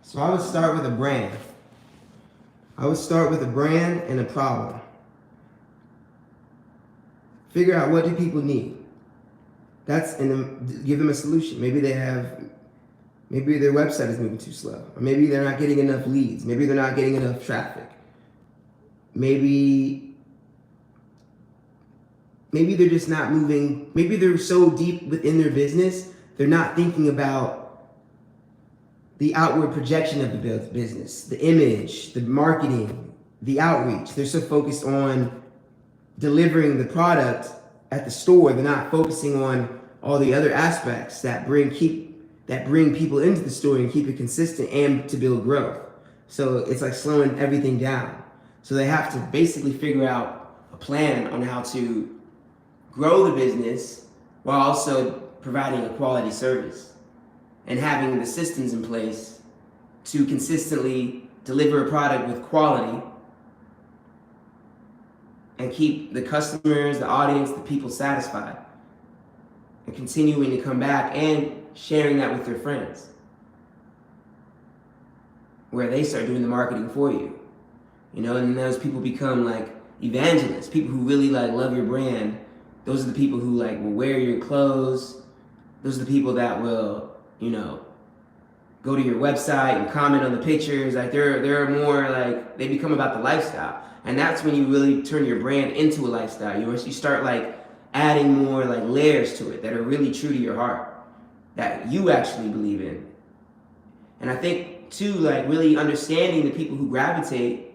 So I would start with a brand. I would start with a brand and a problem. Figure out what do people need. And then give them a solution. Maybe their website is moving too slow. Or maybe they're not getting enough leads. Maybe they're not getting enough traffic. Maybe they're just not moving. Maybe they're so deep within their business, they're not thinking about the outward projection of the business, the image, the marketing, the outreach. They're so focused on delivering the product at the store. They're not focusing on all the other aspects that bring people into the store and keep it consistent and to build growth. So it's like slowing everything down. So they have to basically figure out a plan on how to grow the business while also providing a quality service and having the systems in place to consistently deliver a product with quality and keep the customers, the audience, the people satisfied, and continuing to come back and sharing that with their friends, where they start doing the marketing for you, and those people become like evangelists, people who really like love your brand. Those are the people who like will wear your clothes. Those are the people that will, go to your website and comment on the pictures. Like they're more like, they become about the lifestyle. And that's when you really turn your brand into a lifestyle. You start like adding more like layers to it that are really true to your heart, that you actually believe in. And I think too, like really understanding the people who gravitate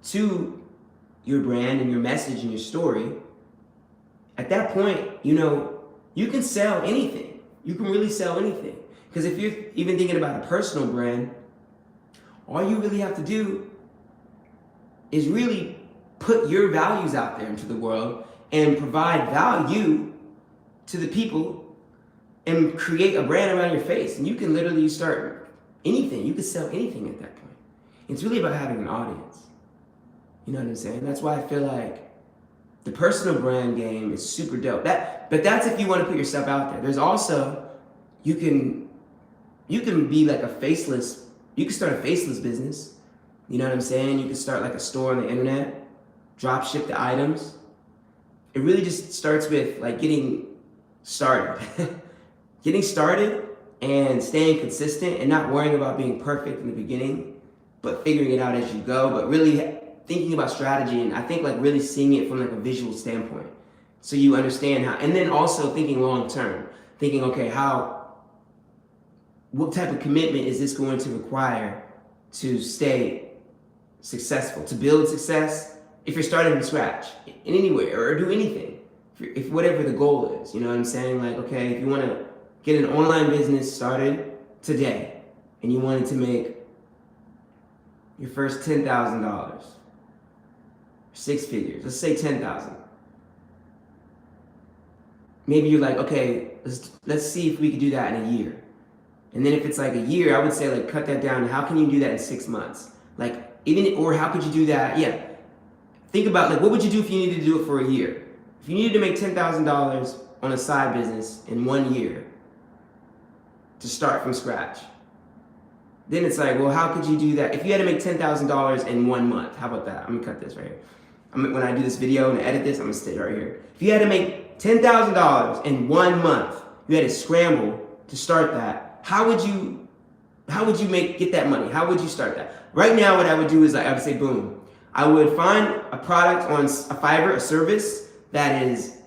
to your brand and your message and your story. At that point, you can sell anything. You can really sell anything. Because if you're even thinking about a personal brand, all you really have to do is really put your values out there into the world and provide value to the people and create a brand around your face. And you can literally start anything. You can sell anything at that point. It's really about having an audience. You know what I'm saying? That's why I feel like the personal brand game is super dope. But that's if you want to put yourself out there. There's also, you can be like you can start a faceless business. You know what I'm saying? You can start like a store on the internet, drop ship the items. It really just starts with like getting started. Getting started and staying consistent and not worrying about being perfect in the beginning, but figuring it out as you go, but really thinking about strategy, and I think like really seeing it from like a visual standpoint. So you understand how, and then also thinking long term, thinking, okay, what type of commitment is this going to require to stay successful, to build success if you're starting from scratch in anywhere or do anything, if whatever the goal is, you know what I'm saying? Like, okay, if you want to get an online business started today and you wanted to make your first $10,000, 6 figures, let's say 10,000. Maybe you're like, okay, let's see if we could do that in a year. And then if it's like a year, I would say like cut that down. How can you do that in 6 months? Or how could you do that? Yeah. Think about like, what would you do if you needed to do it for a year? If you needed to make $10,000 on a side business in 1 year to start from scratch, then it's like, well, how could you do that? If you had to make $10,000 in 1 month, how about that? I'm gonna cut this right here. When I do this video and edit this, I'm gonna stay right here. If you had to make $10,000 in 1 month, you had to scramble to start that. How would you get that money? How would you start that? Right now, what I would do is I would say, boom. I would find a product on a Fiverr, a service that is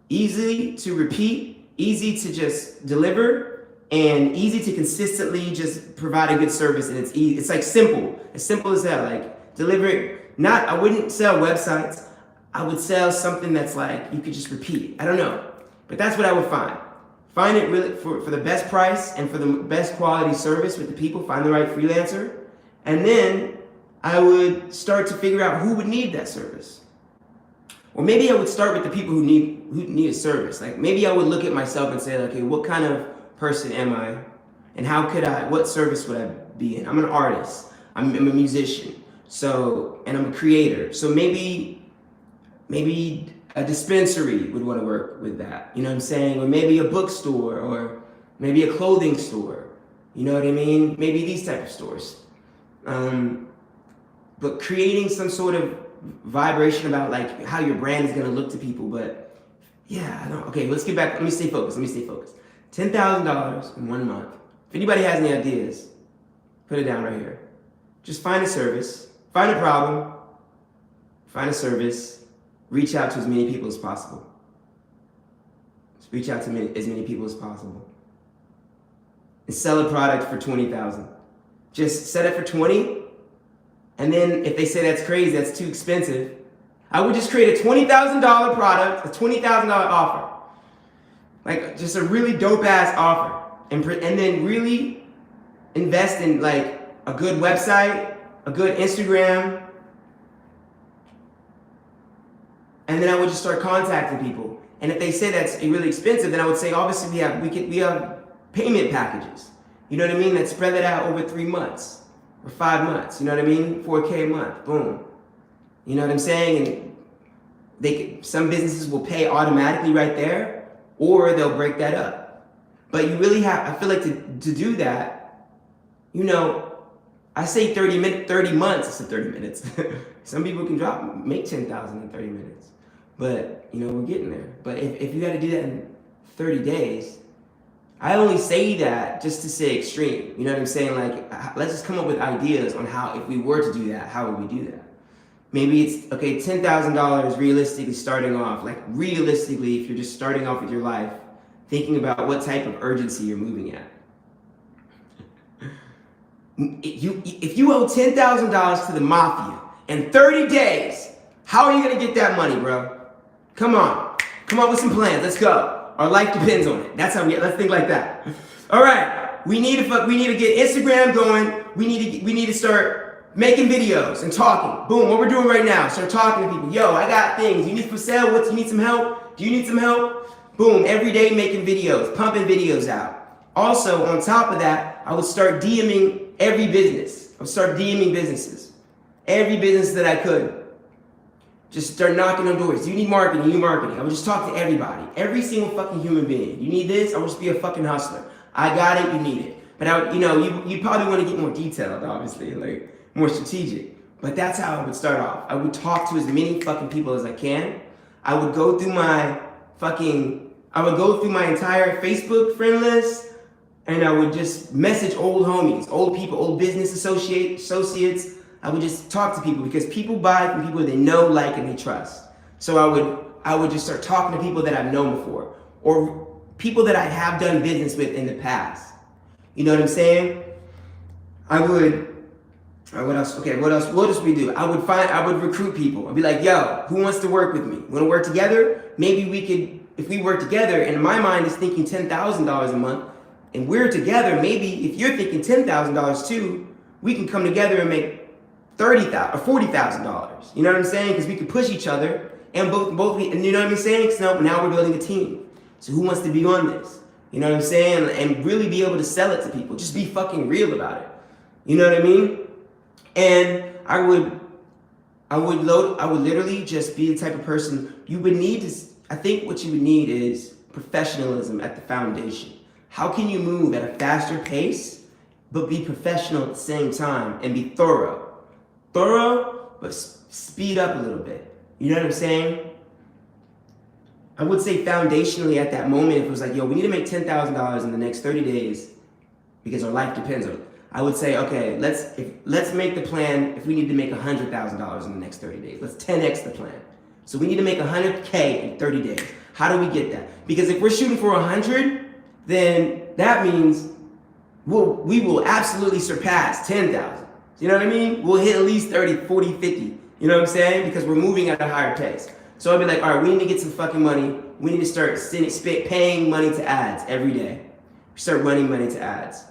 easy to repeat, easy to just deliver, and easy to consistently just provide a good service. And it's easy. It's like simple as that. Like deliver. I wouldn't sell websites. I would sell something that's like you could just repeat. I don't know, but that's what I would find. Find it really for the best price and for the best quality service with the people. Find the right freelancer. And then I would start to figure out who would need that service. Or maybe I would start with the people who need a service. Like maybe I would look at myself and say, okay, what kind of person am I? And what service would I be in? I'm an artist. I'm a musician. And I'm a creator. So maybe a dispensary would want to work with that, you know what I'm saying? Or maybe a bookstore, or maybe a clothing store, you know what I mean? Maybe these type of stores. But creating some sort of vibration about like how your brand is gonna look to people. But yeah, I don't. Okay, let's get back. Let me stay focused. $10,000 in 1 month. If anybody has any ideas, put it down right here. Just find a service, find a problem, find a service, reach out to as many people as possible. Just reach out to as many people as possible. And sell a product for $20,000. Just set it for 20, and then if they say that's crazy, that's too expensive, I would just create a $20,000 product, a $20,000 offer. Like just a really dope ass offer. And then really invest in like a good website, a good Instagram. And then I would just start contacting people. And if they say that's really expensive, then I would say obviously we have payment packages. You know what I mean? That spread it out over 3 months or 5 months. You know what I mean? $4K a month. Boom. You know what I'm saying? And some businesses will pay automatically right there, or they'll break that up. But you really have, I feel like to do that, you know, I say 30 months instead of 30 minutes. Some people can make 10,000 in 30 minutes. But, you know, we're getting there. But if you got to do that in 30 days, I only say that just to say extreme. You know what I'm saying? Like, let's just come up with ideas on how, if we were to do that, how would we do that? Maybe it's, okay, $10,000 realistically starting off. Like, realistically, if you're just starting off with your life, thinking about what type of urgency you're moving at. If you owe $10,000 to the mafia in 30 days, how are you going to get that money, bro? Come on. Come up with some plans. Let's go. Our life depends on it. That's how let's think like that. All right. We need to get Instagram going. We need to start making videos and talking. Boom. What we're doing right now. Start talking to people. Yo, I got things. You need for sale? You need some help? Do you need some help? Boom, every day making videos, pumping videos out. Also, on top of that, I would start DMing every business. I would start DMing businesses. Every business that I could. Just start knocking on doors. Do you need marketing? You need marketing. I would just talk to everybody. Every single fucking human being. You need this? I would just be a fucking hustler. I got it, you need it. But you probably want to get more detailed, obviously, like more strategic. But that's how I would start off. I would talk to as many fucking people as I can. I would go through my entire Facebook friend list, and I would just message old homies, old people, old business associates. I would just talk to people because people buy from people they know, like, and they trust. So I would just start talking to people that I've known before, or people that I have done business with in the past. You know what I'm saying? What else? Okay, what else would we do? I would recruit people. I'd be like, yo, who wants to work with me? Want to work together? Maybe we could, if we work together, and my mind is thinking $10,000 a month, and we're together, maybe if you're thinking $10,000 too, we can come together and make $30,000 or $40,000. You know what I'm saying? Because we can push each other, and and you know what I'm saying? So now we're building a team. So who wants to be on this? You know what I'm saying? And really be able to sell it to people. Just be fucking real about it. You know what I mean? And I would literally just be the type of person you would need to. I think what you would need is professionalism at the foundation. How can you move at a faster pace, but be professional at the same time and be thorough? Thorough, but speed up a little bit. You know what I'm saying? I would say foundationally at that moment, if it was like, yo, we need to make $10,000 in the next 30 days because our life depends on it. I would say, okay, let's make the plan. If we need to make $100,000 in the next 30 days, let's 10x the plan. So we need to make $100K in 30 days. How do we get that? Because if we're shooting for 100, then that means we will absolutely surpass 10,000. You know what I mean? We'll hit at least 30, 40, 50. You know what I'm saying? Because we're moving at a higher pace. So I'd be like, all right, we need to get some fucking money. We need to start paying money to ads every day. Start running money to ads.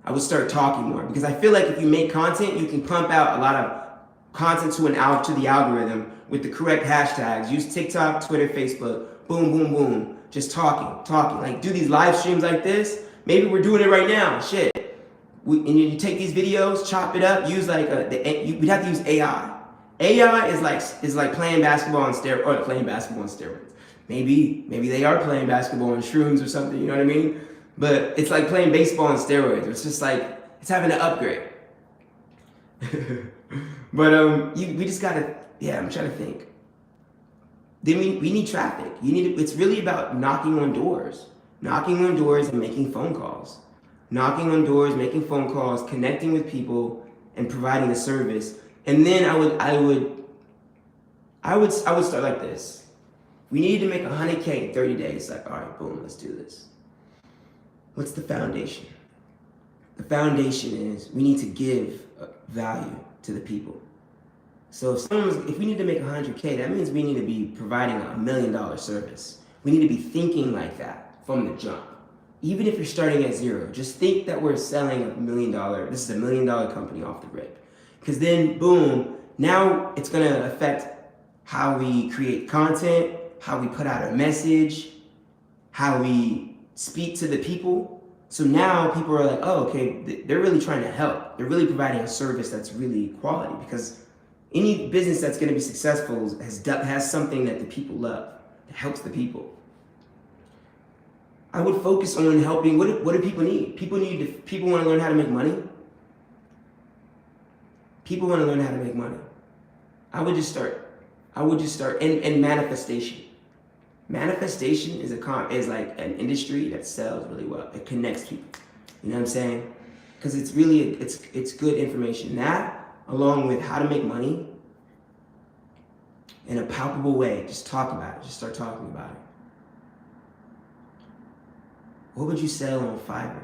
I would start talking more because I feel like if you make content, you can pump out a lot of content to the algorithm with the correct hashtags. Use TikTok, Twitter, Facebook. Boom, boom, boom. Just talking. Like do these live streams like this. Maybe we're doing it right now. Shit. And you take these videos, chop it up. Use like we'd have to use AI. AI is like playing basketball on steroids. Maybe they are playing basketball on shrooms or something. You know what I mean? But it's like playing baseball on steroids. It's It's having an upgrade. But we just gotta. Yeah, I'm trying to think. Then we need traffic. It's really about knocking on doors and making phone calls, knocking on doors, making phone calls, connecting with people, and providing a service. And then I would start like this. We need to make 100K in 30 days. Like, all right, boom, let's do this. What's the foundation? The foundation is we need to give value to the people. So if we need to make 100K, that means we need to be providing a $1 million service. We need to be thinking like that from the jump. Even if you're starting at zero, just think that we're selling $1 million. This is $1 million company off the rip. Because then, boom, now it's going to affect how we create content, how we put out our message, how we speak to the people. So now people are like, oh, okay, they're really trying to help. They're really providing a service that's really quality, because any business that's going to be successful has something that the people love, that helps the people. I would focus on helping. What do people need? People want to learn how to make money. People want to learn how to make money. I would just start, and manifestation. Manifestation is like an industry that sells really well. It connects people. You know what I'm saying? Because it's really, it's good information. That, along with how to make money in a palpable way. Just talk about it. Just start talking about it. What would you sell on Fiverr?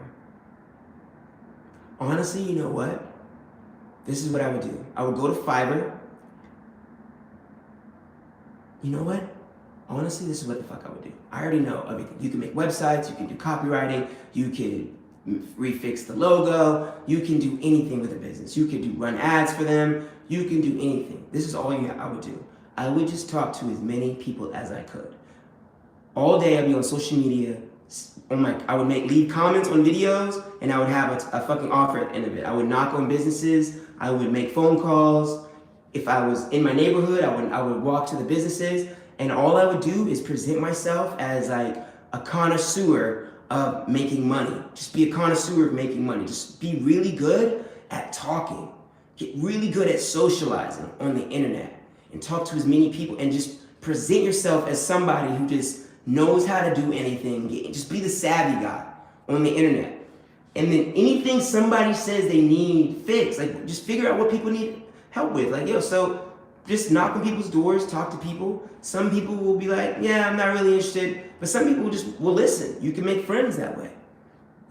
Honestly, you know what? This is what I would do. I would go to Fiverr. You know what? Honestly, this is what the fuck I would do. I already know everything. You can make websites, you can do copywriting, you can refix the logo, you can do anything with a business. You can run ads for them, you can do anything. This is all I would do. I would just talk to as many people as I could. All day I'd be on social media. I would leave comments on videos, and I would have a fucking offer at the end of it. I would knock on businesses, I would make phone calls. If I was in my neighborhood, I would walk to the businesses, and all I would do is present myself as like a connoisseur of making money. Just be a connoisseur of making money. Just be really good at talking. Get really good at socializing on the internet and talk to as many people, and just present yourself as somebody who just knows how to do anything. Just be the savvy guy on the internet. And then anything somebody says they need fixed, like just figure out what people need help with. Like, so just knock on people's doors, talk to people. Some people will be like, yeah, I'm not really interested. But some people will listen. You can make friends that way.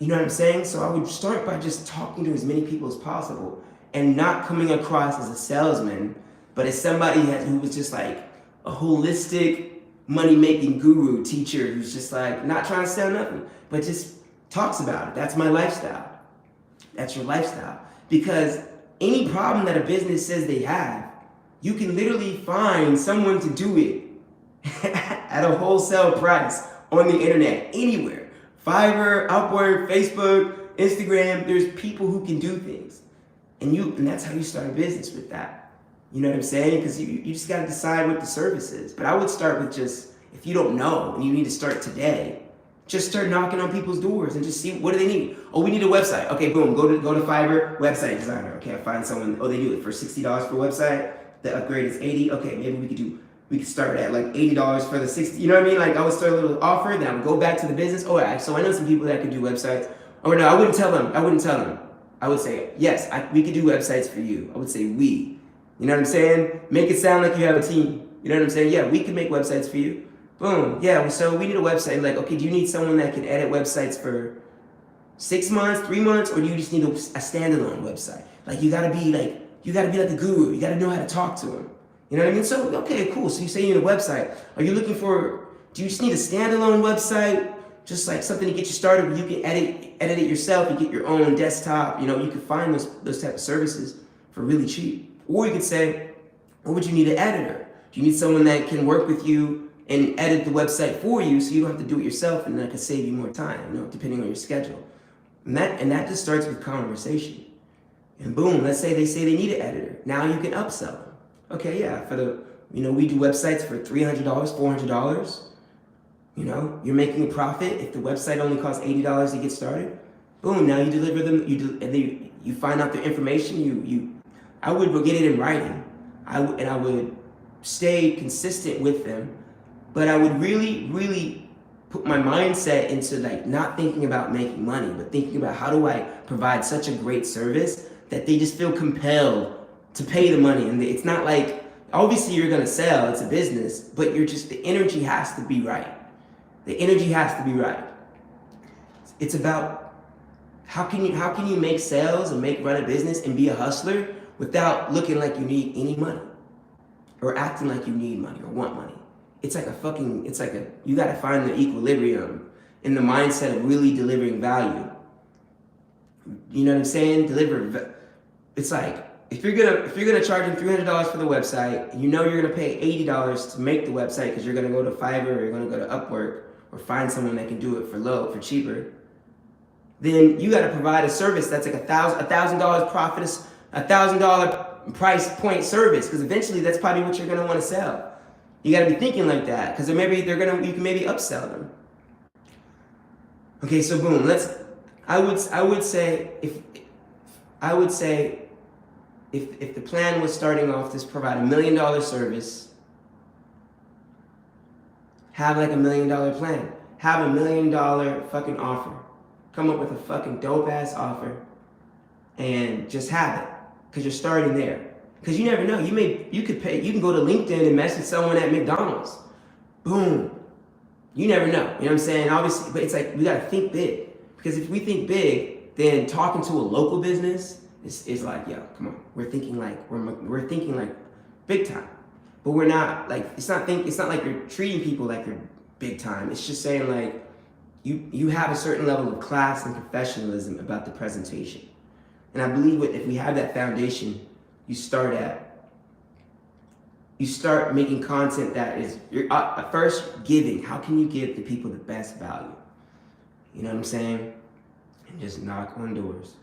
You know what I'm saying? So I would start by just talking to as many people as possible and not coming across as a salesman, but as somebody who was just like a holistic money-making guru teacher who's just like not trying to sell nothing, but just talks about it. That's my lifestyle. That's your lifestyle. Because any problem that a business says they have, you can literally find someone to do it at a wholesale price on the internet, anywhere. Fiverr, Upwork, Facebook, Instagram, there's people who can do things. And that's how you start a business with that. You know what I'm saying? Because you just got to decide what the service is. But I would start with just, if you don't know and you need to start today, just start knocking on people's doors and just see, what do they need? Oh, we need a website. Okay, boom, go to Fiverr, website designer. Okay, I find someone, they do it for $60 for a website. The upgrade is $80. Okay, maybe we could start at like $80 for the 60. You know what I mean? Like I would start a little offer, then I would go back to the business. Oh, so I know some people that could do websites. Or no, I wouldn't tell them. I would say, yes, we could do websites for you. I would say we. You know what I'm saying? Make it sound like you have a team. You know what I'm saying? Yeah, we can make websites for you. Boom. Yeah, so we need a website. Like, okay, do you need someone that can edit websites for 6 months, 3 months, or do you just need a standalone website? Like, you gotta be like a guru. You gotta know how to talk to them. You know what I mean? So, okay, cool. So you say you need a website. Are you looking for, do you just need a standalone website? Just like something to get you started where you can edit it yourself. You get your own desktop. You know, you can find those type of services for really cheap. Or you could say, what would you need an editor? Do you need someone that can work with you and edit the website for you so you don't have to do it yourself, and that can save you more time, you know, depending on your schedule. And that just starts with conversation. And boom, let's say they need an editor. Now you can upsell them. Okay, yeah, we do websites for $300, $400. You know, you're making a profit. If the website only costs $80 to get started, boom, now you deliver them, you find out the information. I would get it in writing. I would stay consistent with them, but I would really put my mindset into like not thinking about making money, but thinking about how do I provide such a great service that they just feel compelled to pay the money. And it's not like, obviously you're gonna sell, it's a business, but the energy has to be right. The energy has to be right. It's about how can you make sales and run a business and be a hustler without looking like you need any money or acting like you need money or want money. You gotta find the equilibrium in the mindset of really delivering value. You know what I'm saying? It's like, if you're gonna charge them $300 for the website, and you know you're gonna pay $80 to make the website because you're gonna go to Fiverr or you're gonna go to Upwork or find someone that can do it for cheaper, then you gotta provide a service that's like $1,000 profit, $1,000 price point service, because eventually that's probably what you're gonna want to sell. You gotta be thinking like that, because you can maybe upsell them. Okay, so boom. I would say if the plan was starting off to provide $1 million service, have like $1 million plan. Have $1 million fucking offer. Come up with a fucking dope ass offer and just have it. Because you're starting there. Because you never know. You can go to LinkedIn and message someone at McDonald's. Boom. You never know. You know what I'm saying? Obviously, but it's like we gotta think big. Because if we think big, then talking to a local business is like, yo, come on. We're thinking like big time. But we're not like it's not like you're treating people like you're big time. It's just saying like you have a certain level of class and professionalism about the presentation. And I believe if we have that foundation, you start making content that is first giving. How can you give the people the best value? You know what I'm saying? And just knock on doors.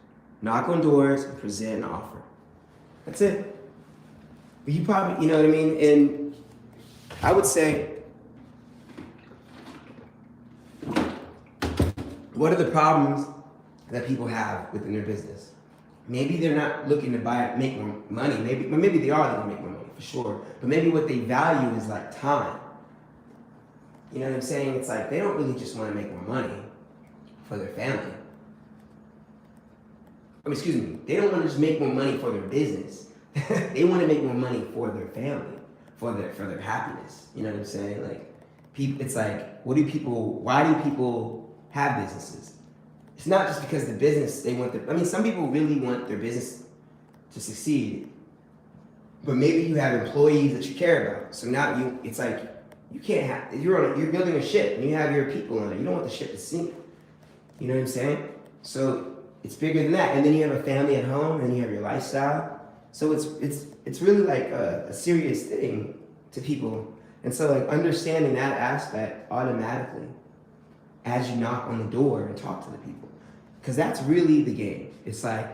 Knock on doors and present an offer. That's it. You probably, you know what I mean? And I would say, what are the problems that people have within their business? Maybe they're not looking to make more money. Maybe they are looking to make more money for sure. But maybe what they value is like time. You know what I'm saying? It's like they don't really just want to make more money for their family. Excuse me. They don't want to just make more money for their business. They want to make more money for their family, for their happiness. You know what I'm saying? Like, it's like, why do people have businesses? It's not just because the business, some people really want their business to succeed, but maybe you have employees that you care about. So now it's like, you can't have, you're building a ship and you have your people on it. You don't want the ship to sink. You know what I'm saying? So it's bigger than that. And then you have a family at home and you have your lifestyle. So it's really like a serious thing to people. And so like understanding that aspect automatically as you knock on the door and talk to the people. Because that's really the game. It's like,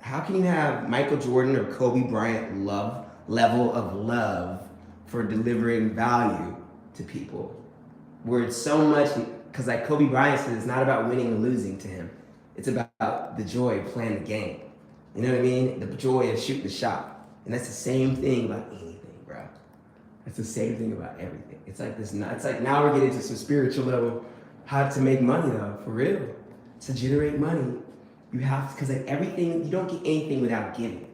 how can you have Michael Jordan or Kobe Bryant level of love for delivering value to people? Where it's so much, because like Kobe Bryant said, it's not about winning and losing to him. It's about the joy of playing the game. You know what I mean? The joy of shooting the shot. And that's the same thing about anything, bro. That's the same thing about everything. It's like this. It's like now we're getting to some spiritual level. How to make money though, for real. To generate money, you have to, because like everything, you don't get anything without giving.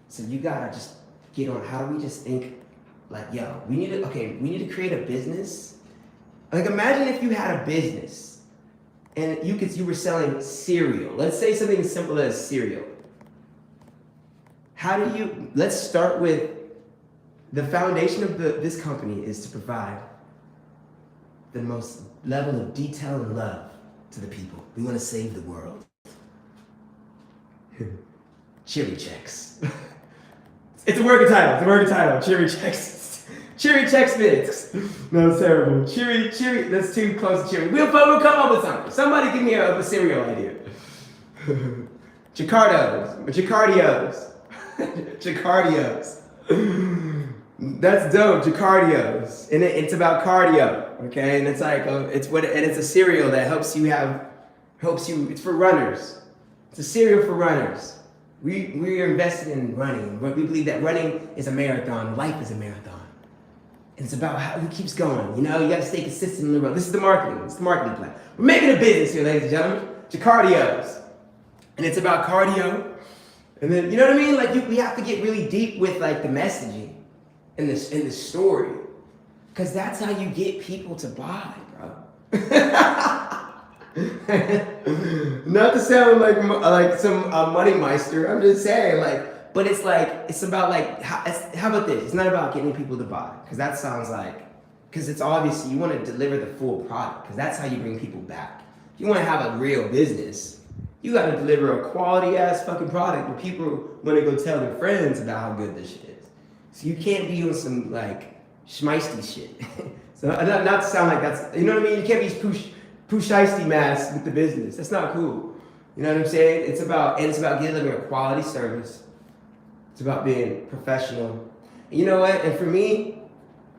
So you gotta just get on. How do we just think like, yo, we need to create a business. Like imagine if you had a business and you were selling cereal. Let's say something as simple as cereal. Let's start with the foundation of this company is to provide the most level of detail and love to the people. We want to save the world. Cherry checks. It's a working title. Cherry checks. Cherry Chex Mix. No, it's terrible. Cherry, that's too close to cherry. We'll come up with something. Somebody give me a cereal idea. Jakardios. Jakardios. That's dope, Jakardios. And it's about cardio, okay? And it's like, it's a cereal that helps you have Helps you, it's for runners. It's a cereal for runners. We are invested in running. We believe that running is a marathon, life is a marathon. And it's about who keeps going. You know, you gotta stay consistent in the road. This is the marketing. It's the marketing plan. We're making a business here, ladies and gentlemen. Jakartios. And it's about cardio. And then, you know what I mean? Like, we have to get really deep with, like, the messaging and the story. Because that's how you get people to buy, bro. Not to sound like some money meister. I'm just saying, like, but it's like, it's about like, how about this? It's not about getting people to buy, because that sounds like, because it's obviously you want to deliver the full product, because that's how you bring people back. If you want to have a real business, you got to deliver a quality ass fucking product where people want to go tell their friends about how good this shit is. So you can't be on some like schmeisty shit. So not to sound like that's, you know what I mean? You can't be pusheisty mask with the business. That's not cool. You know what I'm saying? It's about delivering a quality service. It's about being professional. And you know what? And for me,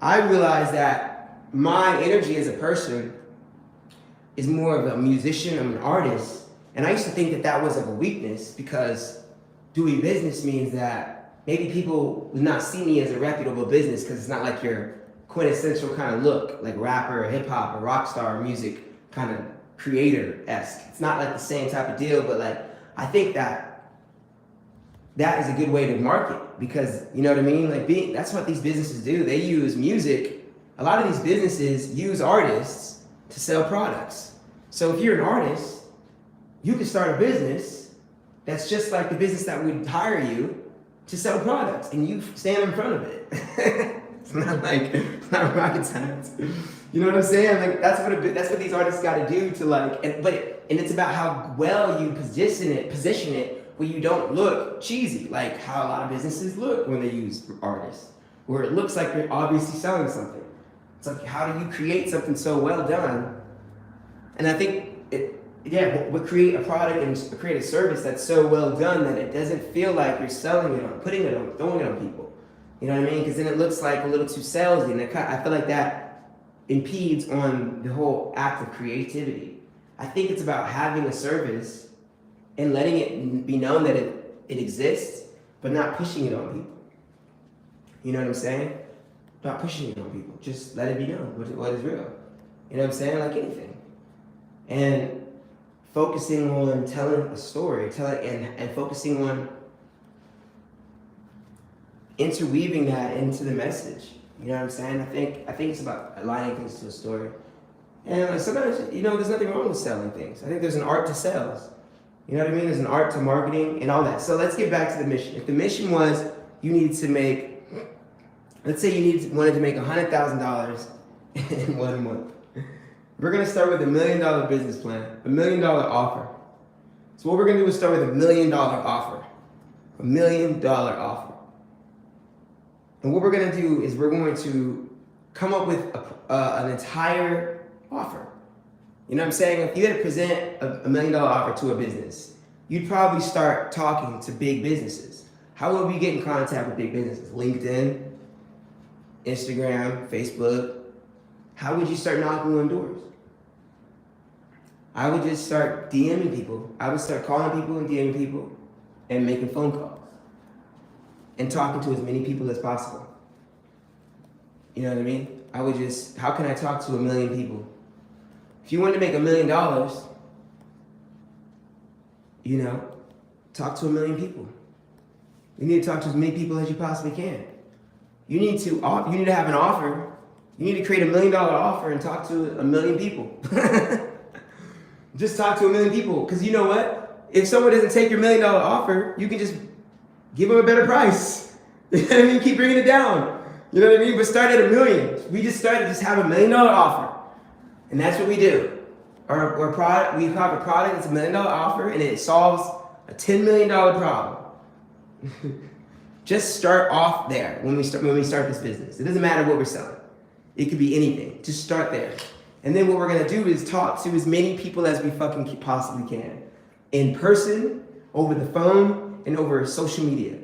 I realized that my energy as a person is more of a musician, I'm an artist. And I used to think that that was like a weakness, because doing business means that maybe people would not see me as a reputable business, because it's not like your quintessential kind of look, like rapper or hip hop or rock star or music kind of creator-esque. It's not like the same type of deal, but like, I think that is a good way to market, because, you know what I mean? Like, that's what these businesses do. They use music. A lot of these businesses use artists to sell products. So if you're an artist, you can start a business that's just like the business that would hire you to sell products, and you stand in front of it. It's not rocket science. You know what I'm saying? Like, that's what these artists got to do to like, and it's about how well you position it where you don't look cheesy, like how a lot of businesses look when they use artists, where it looks like they're obviously selling something. It's like, how do you create something so well done? And I think we'll create a product and create a service that's so well done that it doesn't feel like you're selling it or putting it on, throwing it on people. You know what I mean? Because then it looks like a little too salesy, and I feel like that impedes on the whole act of creativity. I think it's about having a service and letting it be known that it exists, but not pushing it on people. You know what I'm saying? Not pushing it on people. Just let it be known what is real. You know what I'm saying? Like anything. And focusing on telling a story, and focusing on interweaving that into the message. You know what I'm saying? I think it's about aligning things to a story. And like sometimes, you know, there's nothing wrong with selling things. I think there's an art to sales. You know what I mean? There's an art to marketing and all that. So let's get back to the mission. If the mission was you needed to make, let's say you wanted to make $100,000 in 1 month. We're gonna start with $1 million business plan, $1 million offer. So what we're gonna do is start with $1 million offer. $1 million offer. And what we're gonna do is we're going to come up with an entire offer. You know what I'm saying? If you had to present a $1 million offer to a business, you'd probably start talking to big businesses. How would we get in contact with big businesses? LinkedIn, Instagram, Facebook. How would you start knocking on doors? I would just start DMing people. I would start calling people and DMing people and making phone calls and talking to as many people as possible. You know what I mean? I would just, how can I talk to 1 million people? If you want to make $1 million, you know, talk to 1 million people. You need to talk to as many people as you possibly can. You need to have an offer. You need to create $1 million offer and talk to 1 million people. Just talk to 1 million people, because you know what? If someone doesn't take your $1 million offer, you can just give them a better price. You know what I mean? Keep bringing it down. You know what I mean? But start at $1 million. We just started, just have $1 million offer. And that's what we do. Our product, we have a product that's $1 million offer, and it solves a $10 million problem. Just start off there when we start this business. It doesn't matter what we're selling. It could be anything. Just start there. And then what we're gonna do is talk to as many people as we fucking possibly can. In person, over the phone, and over social media.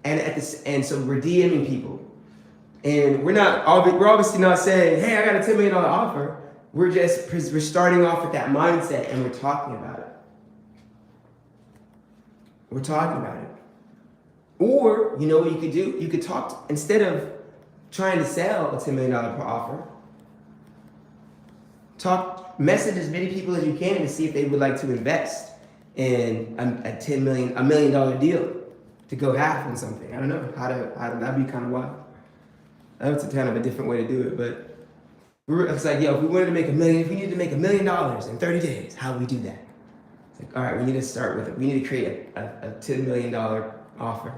And so we're DMing people. And we're obviously not saying, hey, I got a $10 million offer. we're starting off with that mindset and we're talking about it. We're talking about it. Or, you know what you could do? You could talk, instead of trying to sell a $10 million per offer, message as many people as you can to see if they would like to invest in a $1 million deal to go half on something. I don't know that'd be kind of wild. That's kind of a different way to do it, but it's like, yo, if we wanted to make $1 million, if we needed to make $1 million in 30 days, how would we do that? It's like, all right, we need to start with it. We need to create a $10 million offer.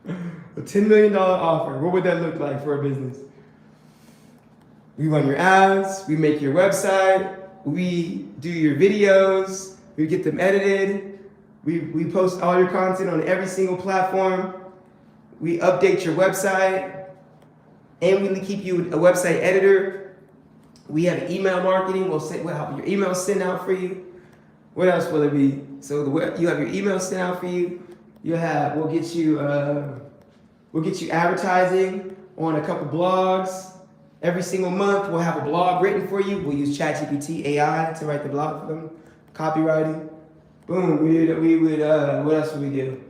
A $10 million offer. What would that look like for a business? We run your ads, we make your website, we do your videos, we get them edited, we post all your content on every single platform, we update your website, and we keep you a website editor. We have email marketing, we'll have your email sent out for you. What else will it be? So you have your email sent out for you. We'll get you advertising on a couple blogs. Every single month, we'll have a blog written for you. We'll use ChatGPT AI to write the blog for them. Copywriting. Boom. What else would we do?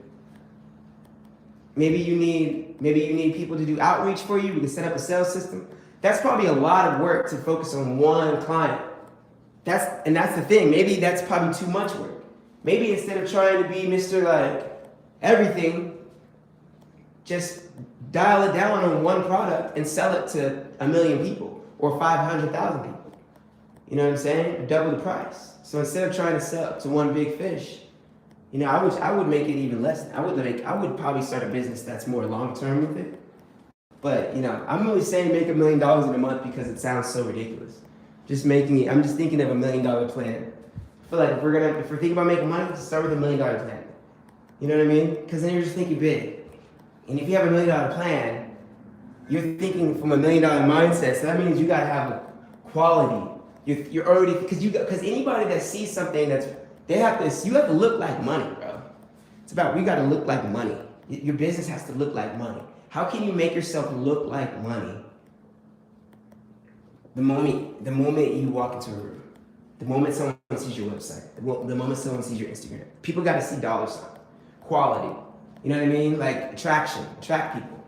Maybe you need people to do outreach for you. We can set up a sales system. That's probably a lot of work to focus on one client. That's the thing. Maybe that's probably too much work. Maybe instead of trying to be Mr. Like everything, just dial it down on one product and sell it to 1 million people or 500,000 people. You know what I'm saying? Double the price. So instead of trying to sell to one big fish, you know, I would make it even less. I would probably start a business that's more long term with it. But you know, I'm only saying make $1 million in a month because it sounds so ridiculous. I'm just thinking of $1 million plan. I feel like if we're thinking about making money, let's start with $1 million plan. You know what I mean? Because then you're just thinking big. And if you have $1 million plan, you're thinking from $1 million mindset. So that means you gotta have a quality. You're already because anybody that sees something you have to look like money, bro. We gotta look like money. Your business has to look like money. How can you make yourself look like money? The moment you walk into a room, the moment someone sees your website, the moment someone sees your Instagram, people gotta see dollar sign, quality. You know what I mean? Like attract people.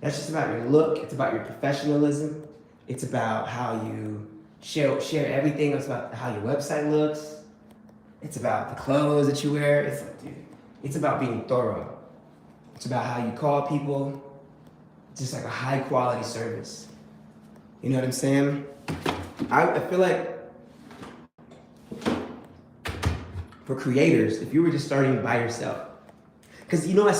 That's just about your look. It's about your professionalism. It's about how you share everything. It's about how your website looks. It's about the clothes that you wear. It's about being thorough. It's about how you call people. It's just like a high quality service. You know what I'm saying? I feel like for creators, if you were just starting by yourself, because you know, I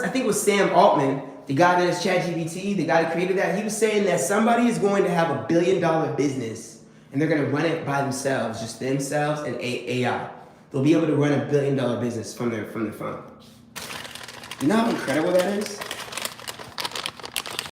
think it was Sam Altman, the guy that is ChatGPT, the guy that created that, he was saying that somebody is going to have $1 billion business and they're going to run it by themselves, just themselves and AI. They'll be able to run $1 billion business from their phone. You know how incredible that is?